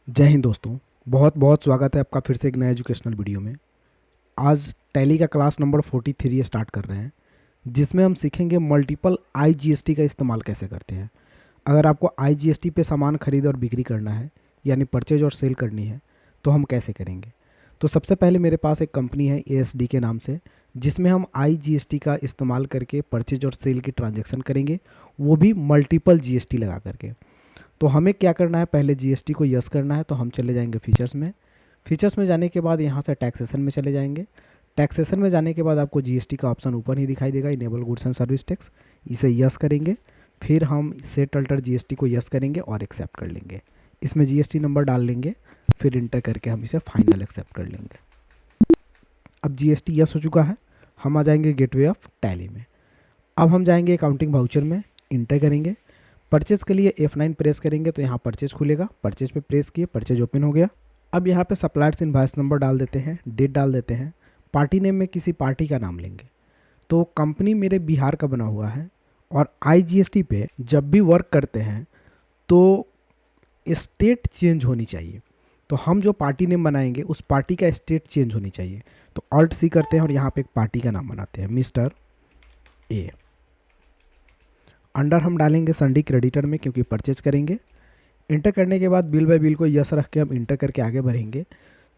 जय हिंद दोस्तों। बहुत बहुत स्वागत है आपका फिर से एक नया एजुकेशनल वीडियो में। आज टैली का क्लास नंबर 43 स्टार्ट कर रहे हैं, जिसमें हम सीखेंगे मल्टीपल आईजीएसटी का इस्तेमाल कैसे करते हैं। अगर आपको आईजीएसटी पे सामान खरीद और बिक्री करना है, यानी परचेज और सेल करनी है, तो हम कैसे करेंगे। तो सबसे पहले मेरे पास एक कंपनी है एएसडी के नाम से, जिसमें हम आईजीएसटी का इस्तेमाल करके परचेज और सेल की ट्रांजैक्शन करेंगे, वो भी मल्टीपल जीएसटी लगा करके। तो हमें क्या करना है, पहले जीएसटी को यस करना है। तो हम चले जाएंगे फीचर्स में। फीचर्स में जाने के बाद यहाँ से टैक्सेशन में चले जाएंगे। टैक्सेशन में जाने के बाद आपको जीएसटी का ऑप्शन ऊपर ही दिखाई देगा, enable goods and service tax. इसे यस करेंगे, फिर हम सेट अल्टर जीएसटी को यस करेंगे और एक्सेप्ट कर लेंगे। इसमें जीएसटी नंबर डाल लेंगे, फिर इंटर करके हम इसे फाइनल एक्सेप्ट कर लेंगे। अब जीएसटी यस हो चुका है। हम आ जाएंगे गेटवे ऑफ टैली में। अब हम जाएंगे अकाउंटिंग वाउचर में, इंटर करेंगे। परचेज के लिए F9 प्रेस करेंगे तो यहाँ परचेज खुलेगा। परचेज पे प्रेस किए, परचेज ओपन हो गया। अब यहाँ पे सप्लायर्स इनवॉइस नंबर डाल देते हैं, डेट डाल देते हैं। पार्टी नेम में किसी पार्टी का नाम लेंगे। तो कंपनी मेरे बिहार का बना हुआ है, और आईजीएसटी पे जब भी वर्क करते हैं तो स्टेट चेंज होनी चाहिए। तो हम जो पार्टी नेम बनाएंगे उस पार्टी का स्टेट चेंज होनी चाहिए। तो ऑल्ट सी करते हैं और यहाँ पे एक पार्टी का नाम बनाते हैं, मिस्टर ए। अंडर हम डालेंगे संडी क्रेडिटर में, क्योंकि परचेज करेंगे। इंटर करने के बाद बिल बाय बिल को यस रख के हम इंटर करके आगे बढ़ेंगे।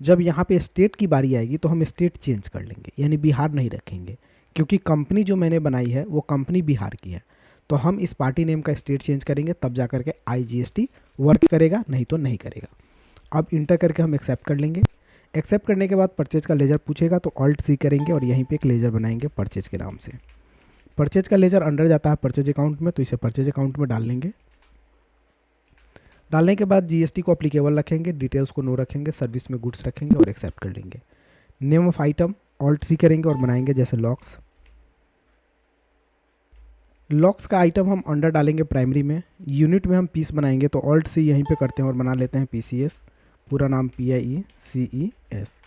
जब यहाँ पे स्टेट की बारी आएगी तो हम स्टेट चेंज कर लेंगे, यानी बिहार नहीं रखेंगे, क्योंकि कंपनी जो मैंने बनाई है वो कंपनी बिहार की है। तो हम इस पार्टी नेम का स्टेट चेंज करेंगे, तब जा करके आईजीएसटी वर्क करेगा, नहीं तो नहीं करेगा। अब इंटर करके हम एक्सेप्ट कर लेंगे। एक्सेप्ट करने के बाद परचेज का लेजर पूछेगा तो ऑल्ट सी करेंगे और यहीं पे एक लेजर बनाएंगे परचेज के नाम से। परचेज का लेजर अंडर जाता है परचेज अकाउंट में, तो इसे परचेज अकाउंट में डाल लेंगे। डालने के बाद जीएसटी को अप्लीकेबल रखेंगे, डिटेल्स को नो रखेंगे, सर्विस में गुड्स रखेंगे और एक्सेप्ट कर लेंगे। Name of item alt C करेंगे और बनाएंगे जैसे लॉक्स। लॉक्स का आइटम हम अंडर डालेंगे प्राइमरी में। यूनिट में हम पीस बनाएंगे तो ऑल्ट सी यहीं पे करते हैं और बना लेते हैं पीसीएस, पूरा नाम PIECES।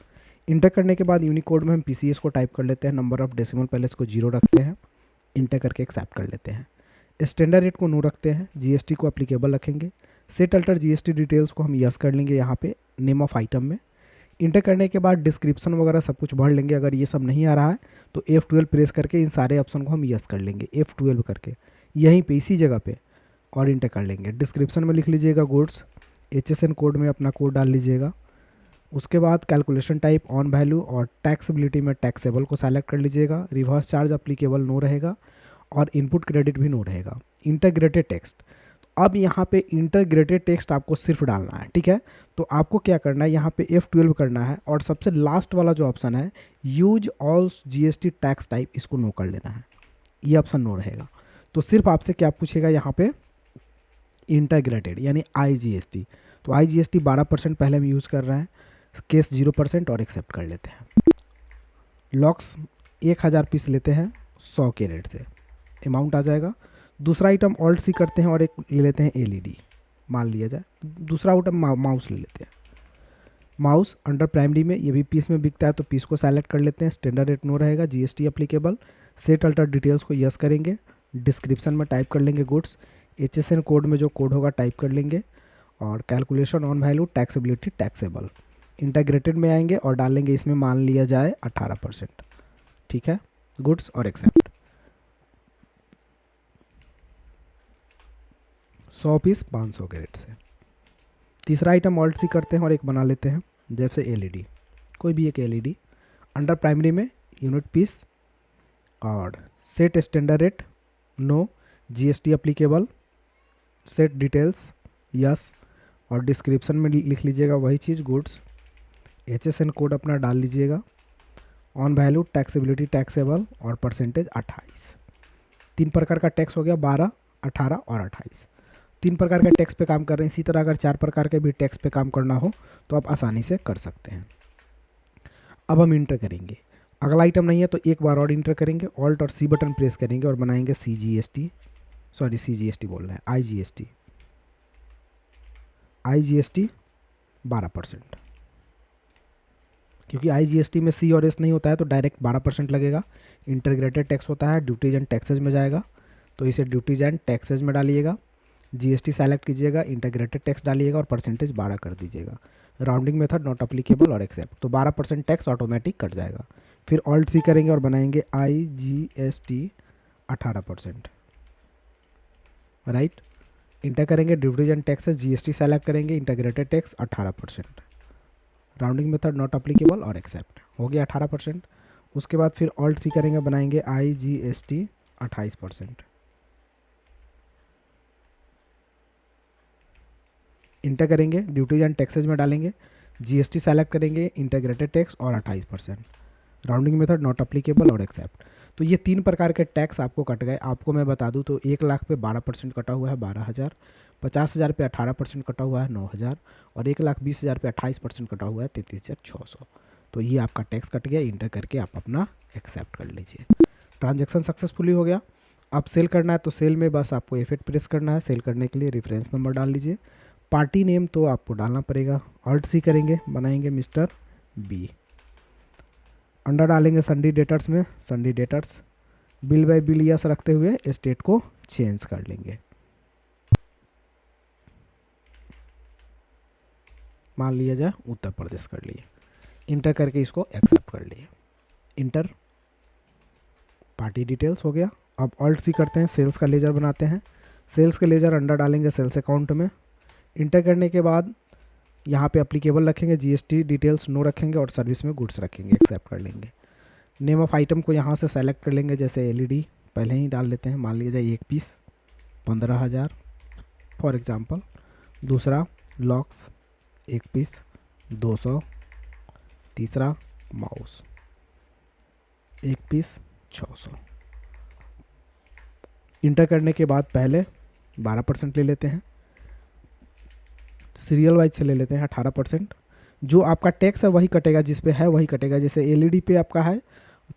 इंटर करने के बाद यूनिकोड में हम पीसीएस को टाइप कर लेते हैं, नंबर ऑफ डेसिमल पहले इसको 0 रखते हैं, इंटर करके एक्सेप्ट कर लेते हैं। स्टैंडर्ड रेट को नो रखते हैं, जीएसटी को अप्लीकेबल रखेंगे। सेट अल्टर जीएसटी डिटेल्स को हम यस कर लेंगे यहाँ पे नेम ऑफ आइटम में। इंटर करने के बाद डिस्क्रिप्शन वगैरह सब कुछ भर लेंगे। अगर ये सब नहीं आ रहा है तो F12 प्रेस करके इन सारे ऑप्शन को हम यस कर लेंगे, F12 करके यहीं पे इसी जगह पे, और इंटर कर लेंगे। डिस्क्रिप्शन में लिख लीजिएगा गुड्स, HSN कोड में अपना कोड डाल लीजिएगा। उसके बाद कैलकुलेशन टाइप ऑन वैल्यू और टैक्सेबिलिटी में टैक्सेबल को सेलेक्ट कर लीजिएगा। रिवर्स चार्ज अप्लीकेबल नो रहेगा और इनपुट क्रेडिट भी नो रहेगा। इंटीग्रेटेड टेक्स्ट, अब यहाँ पे इंटीग्रेटेड टेक्स्ट आपको सिर्फ डालना है, ठीक है। तो आपको क्या करना है, यहाँ पे F12 करना है और सबसे लास्ट वाला जो ऑप्शन है use all GST tax type, इसको नो कर लेना है। ये ऑप्शन नो रहेगा। तो सिर्फ आपसे क्या पूछेगा यहाँ पे, इंटीग्रेटेड यानी आईजीएसटी। तो आईजीएसटी 12% पहले हम यूज़ कर रहे हैं, केस 0% और एक्सेप्ट कर लेते हैं। लॉक्स 1000 पीस लेते हैं 100 के रेट से, अमाउंट आ जाएगा। दूसरा आइटम ऑल्ट सी करते हैं और एक ले लेते हैं एलईडी, मान लिया जाए। दूसरा आइटम माउस ले लेते हैं। माउस अंडर प्राइमरी में, ये भी पीस में बिकता है तो पीस को सेलेक्ट कर लेते हैं। स्टैंडर्ड रेट नो रहेगा, GST applicable. Set alter details को यस करेंगे। डिस्क्रिप्शन में टाइप कर लेंगे गुड्स, HSN कोड में जो कोड होगा टाइप कर लेंगे, और calculation on value taxability taxable. Integrated में आएंगे और डालेंगे इसमें मान लिया जाए 18%, ठीक है। गुड्स और एक्सेप्ट। 100 पीस 500 के रेट से। तीसरा आइटम ऑल्ट सी करते हैं और एक बना लेते हैं जैसे एलईडी, कोई भी एक एलईडी। अंडर प्राइमरी में यूनिट पीस और set standard rate no, GST applicable, set details yes, और डिस्क्रिप्शन में लिख लीजिएगा वही चीज़ गुड्स। HSN कोड अपना डाल लीजिएगा। ऑन वैल्यू टैक्सेबिलिटी टैक्सेबल और परसेंटेज 28। 3 प्रकार का टैक्स हो गया, 12, 18 और 28। 3 प्रकार के टैक्स पे काम कर रहे हैं। इसी तरह अगर 4 प्रकार के भी टैक्स पे काम करना हो तो आप आसानी से कर सकते हैं। अब हम इंटर करेंगे। अगला आइटम नहीं है तो एक बार और इंटर करेंगे, ऑल्ट और सी बटन प्रेस करेंगे और बनाएंगे CGST बोल रहे हैं, IGST 12%। क्योंकि आईजीएसटी में सी और एस नहीं होता है तो डायरेक्ट 12% लगेगा। इंटीग्रेटेड टैक्स होता है, ड्यूटीज एंड टैक्सेज में जाएगा, तो इसे ड्यूटीज एंड टैक्सेज में डालिएगा। जीएसटी सेलेक्ट कीजिएगा, इंटीग्रेटेड टैक्स डालिएगा और परसेंटेज 12 कर दीजिएगा। राउंडिंग मेथड नॉट अप्लीकेबल और एक्सेप्ट, तो 12% टैक्स ऑटोमेटिक कट जाएगा। फिर ऑल्ट सी करेंगे और बनाएंगे IGST 18%, राइट। इंटर करेंगे duties and taxes, GST select करेंगे, integrated tax 18%, rounding method not applicable और एक्सेप्ट, हो गया 18%। उसके बाद फिर ऑल्ट सी करेंगे, बनाएंगे IGST 28%, इंटर करेंगे ड्यूटीज एंड टैक्सेस में डालेंगे, जीएसटी सेलेक्ट करेंगे, इंटीग्रेटेड टैक्स और 28%, राउंडिंग मेथड नॉट अप्लीकेबल और एक्सेप्ट। तो ये 3 प्रकार के टैक्स आपको कट गए। आपको मैं बता दूं तो 1 लाख पे 12% कटा हुआ है 12,000, 50,000 पे 18% कटा हुआ है 9,000 और 1,20,000 पे 28% कटा हुआ है 33,600। तो ये आपका टैक्स कट गया। इंटर करके आप अपना एक्सेप्ट कर लीजिए। ट्रांजैक्शन सक्सेसफुली हो गया। अब सेल करना है तो सेल में बस आपको F8 प्रेस करना है। सेल करने के लिए रेफरेंस नंबर डाल लीजिए। पार्टी नेम तो आपको डालना पड़ेगा, ऑल्ट सी करेंगे, बनाएंगे मिस्टर बी। अंडर डालेंगे संडी डेटर्स में, sundry debtors, bill by bill yes रखते हुए स्टेट को चेंज कर लेंगे। मान लिया जाए उत्तर प्रदेश कर लिए। इंटर करके इसको एक्सेप्ट कर लिए। इंटर, पार्टी डिटेल्स हो गया। अब ऑल्ट सी करते हैं, सेल्स का लेजर बनाते हैं। सेल्स का लेजर अंडर डालेंगे सेल्स अकाउंट में। इंटर करने के बाद यहाँ पे अप्लीकेबल रखेंगे, जीएसटी डिटेल्स नो रखेंगे और सर्विस में गुड्स रखेंगे, एक्सेप्ट कर लेंगे। नेम ऑफ आइटम को यहाँ से सेलेक्ट कर लेंगे, जैसे एलईडी पहले ही डाल लेते हैं, मान लीजिए 1 पीस 15,000 फॉर एग्जांपल। दूसरा लॉक्स 1 पीस 200। तीसरा माउस 1 पीस 600। इंटर करने के बाद पहले 12% ले लेते हैं, सीरियल वाइज से ले लेते हैं 18%। जो आपका टैक्स है वही कटेगा, जिस पे है वही कटेगा। जैसे एलईडी पे आपका है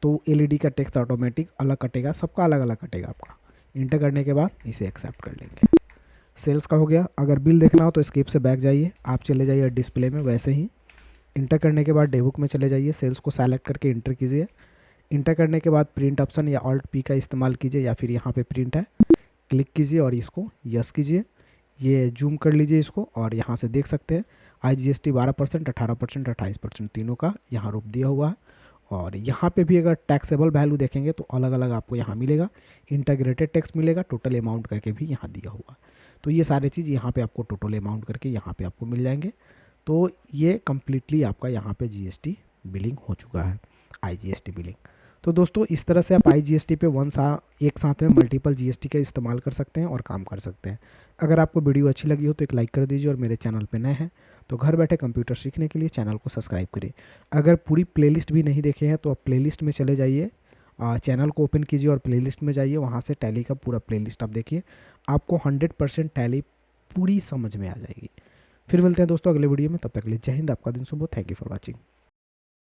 तो एलईडी का टैक्स ऑटोमेटिक अलग कटेगा, सबका अलग अलग कटेगा आपका। इंटर करने के बाद इसे एक्सेप्ट कर लेंगे। सेल्स का हो गया। अगर बिल देखना हो तो स्किप से बैक जाइए, आप चले जाइए डिस्प्ले में, वैसे ही इंटर करने के बाद डेबुक में चले जाइए, सेल्स को सेलेक्ट करके इंटर कीजिए। इंटर करने के बाद प्रिंट ऑप्शन या ऑल्ट पी का इस्तेमाल कीजिए, या फिर यहाँ पे प्रिंट है, क्लिक कीजिए और इसको यस कीजिए। ये जूम कर लीजिए इसको और यहाँ से देख सकते हैं IGST 12%, 18%, 28% तीनों का यहाँ रूप दिया हुआ है। और यहाँ पे भी अगर टैक्सेबल वैल्यू देखेंगे तो अलग अलग आपको यहाँ मिलेगा, इंटीग्रेटेड टैक्स मिलेगा, टोटल अमाउंट करके भी यहाँ दिया हुआ है। तो ये सारी चीज़ यहाँ पे आपको टोटल अमाउंट करके यहाँ पे आपको मिल जाएंगे। तो ये कम्प्लीटली आपका यहाँ पे GST बिलिंग हो चुका है, IGST बिलिंग। तो दोस्तों इस तरह से आप IGST पे एक साथ में मल्टीपल GST का इस्तेमाल कर सकते हैं और काम कर सकते हैं। अगर आपको वीडियो अच्छी लगी हो तो एक लाइक कर दीजिए और मेरे चैनल पे नए हैं तो घर बैठे कंप्यूटर सीखने के लिए चैनल को सब्सक्राइब करिए। अगर पूरी प्लेलिस्ट भी नहीं देखे हैं तो आप प्लेलिस्ट में चले जाइए, चैनल को ओपन कीजिए और प्लेलिस्ट में जाइए, वहाँ से टैली का पूरा प्लेलिस्ट आप देखिए, आपको 100% टैली पूरी समझ में आ जाएगी। फिर मिलते हैं दोस्तों अगले वीडियो में, तब तक के लिए जय हिंद, आपका दिन शुभ हो। Thank you for watching.